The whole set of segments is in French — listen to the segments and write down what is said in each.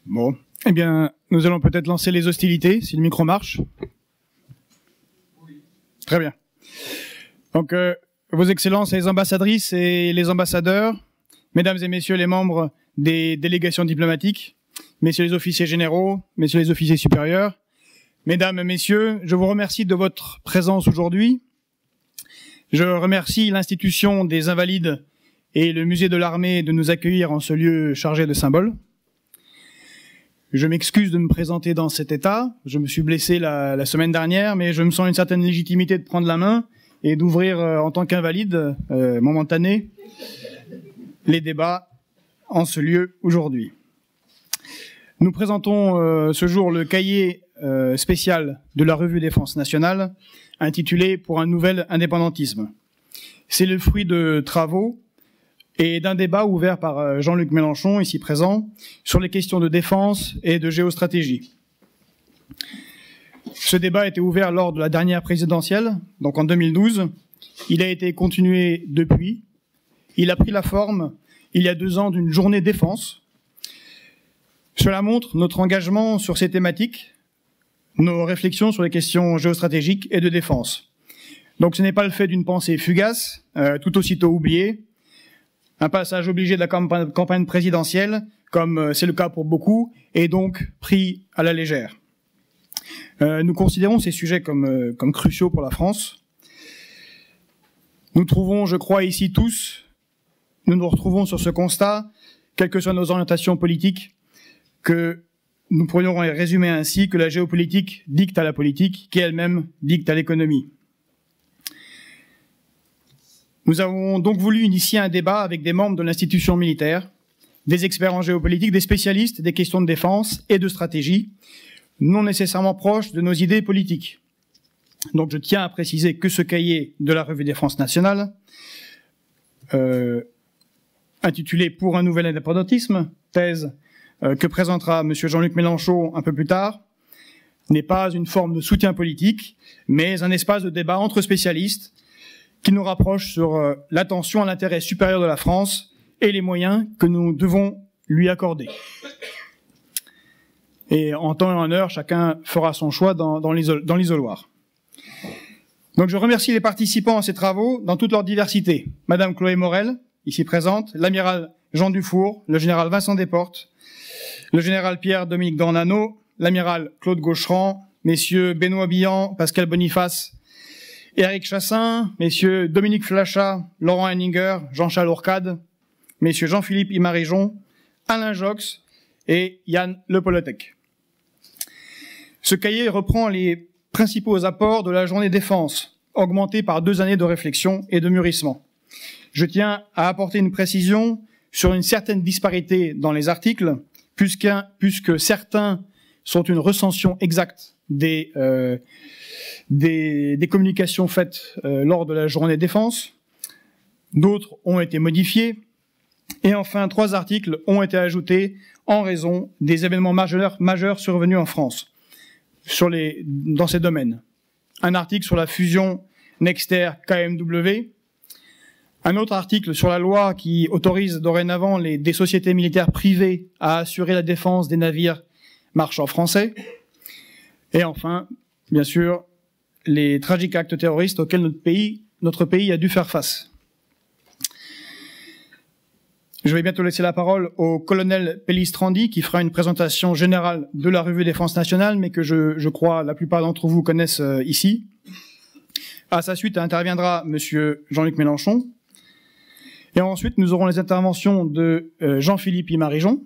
Bon, eh bien, nous allons peut-être lancer les hostilités, si le micro marche. Oui. Très bien. Donc, Vos Excellences les ambassadrices et les ambassadeurs, Mesdames et Messieurs les membres des délégations diplomatiques, Messieurs les officiers généraux, Messieurs les officiers supérieurs, Mesdames et Messieurs, je vous remercie de votre présence aujourd'hui. Je remercie l'institution des Invalides et le musée de l'armée de nous accueillir en ce lieu chargé de symboles. Je m'excuse de me présenter dans cet état. Je me suis blessé la semaine dernière, mais je me sens une certaine légitimité de prendre la main et d'ouvrir en tant qu'invalide momentané les débats en ce lieu aujourd'hui. Nous présentons ce jour le cahier spécial de la Revue Défense nationale intitulé « Pour un nouvel indépendantisme ». C'est le fruit de travaux et d'un débat ouvert par Jean-Luc Mélenchon, ici présent, sur les questions de défense et de géostratégie. Ce débat a été ouvert lors de la dernière présidentielle, donc en 2012. Il a été continué depuis. Il a pris la forme, il y a 2 ans, d'une journée défense. Cela montre notre engagement sur ces thématiques, nos réflexions sur les questions géostratégiques et de défense. Donc ce n'est pas le fait d'une pensée fugace, tout aussitôt oubliée, un passage obligé de la campagne présidentielle, comme c'est le cas pour beaucoup, et donc pris à la légère. Nous considérons ces sujets comme cruciaux pour la France. Nous trouvons, je crois, ici tous, nous nous retrouvons sur ce constat, quelles que soient nos orientations politiques, que nous pourrions résumer ainsi que la géopolitique dicte à la politique, qui elle-même dicte à l'économie. Nous avons donc voulu initier un débat avec des membres de l'institution militaire, des experts en géopolitique, des spécialistes des questions de défense et de stratégie, non nécessairement proches de nos idées politiques. Donc je tiens à préciser que ce cahier de la Revue Défense nationale, intitulé « Pour un nouvel indépendantisme », thèse que présentera M. Jean-Luc Mélenchon un peu plus tard, n'est pas une forme de soutien politique, mais un espace de débat entre spécialistes qui nous rapproche sur l'attention à l'intérêt supérieur de la France et les moyens que nous devons lui accorder. Et en temps et en heure, chacun fera son choix dans l'isoloir. Donc je remercie les participants à ces travaux dans toute leur diversité. Madame Chloé Morel, ici présente, l'amiral Jean Dufour, le général Vincent Desportes, le général Pierre-Dominique Dornano, l'amiral Claude Gaucheran, messieurs Benoît Billan, Pascal Boniface, Éric Chassin, messieurs Dominique Flachat, Laurent Henninger, Jean-Charles Ourcade, messieurs Jean-Philippe Imarijon, Alain Jox et Yann Le Polotec. Ce cahier reprend les principaux apports de la journée défense, augmentés par 2 années de réflexion et de mûrissement. Je tiens à apporter une précision sur une certaine disparité dans les articles, puisque certains sont une recension exacte des communications faites lors de la journée défense. D'autres ont été modifiés. Et enfin, 3 articles ont été ajoutés en raison des événements majeurs survenus en France dans ces domaines. Un article sur la fusion Nexter-KMW, un autre article sur la loi qui autorise dorénavant des sociétés militaires privées à assurer la défense des navires marchands français. Et enfin, bien sûr, les tragiques actes terroristes auxquels notre pays a dû faire face. Je vais bientôt laisser la parole au colonel Pellistrandi qui fera une présentation générale de la Revue Défense nationale, mais que je crois la plupart d'entre vous connaissent ici. À sa suite interviendra monsieur Jean-Luc Mélenchon. Et ensuite, nous aurons les interventions de Jean-Philippe Imarijon,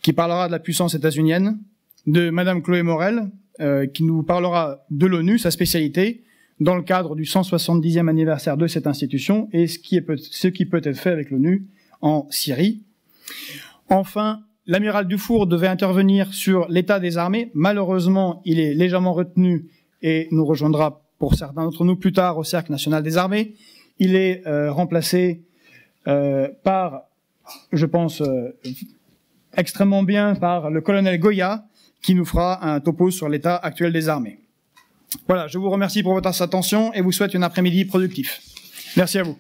qui parlera de la puissance états-unienne, de madame Chloé Morel, qui nous parlera de l'ONU, sa spécialité, dans le cadre du 170e anniversaire de cette institution et ce qui peut être fait avec l'ONU en Syrie. Enfin, l'amiral Dufour devait intervenir sur l'état des armées. Malheureusement, il est légèrement retenu et nous rejoindra pour certains d'entre nous plus tard au Cercle national des armées. Il est remplacé par, je pense, extrêmement bien par le colonel Goya, qui nous fera un topo sur l'état actuel des armées. Voilà, je vous remercie pour votre attention et vous souhaite un après-midi productif. Merci à vous.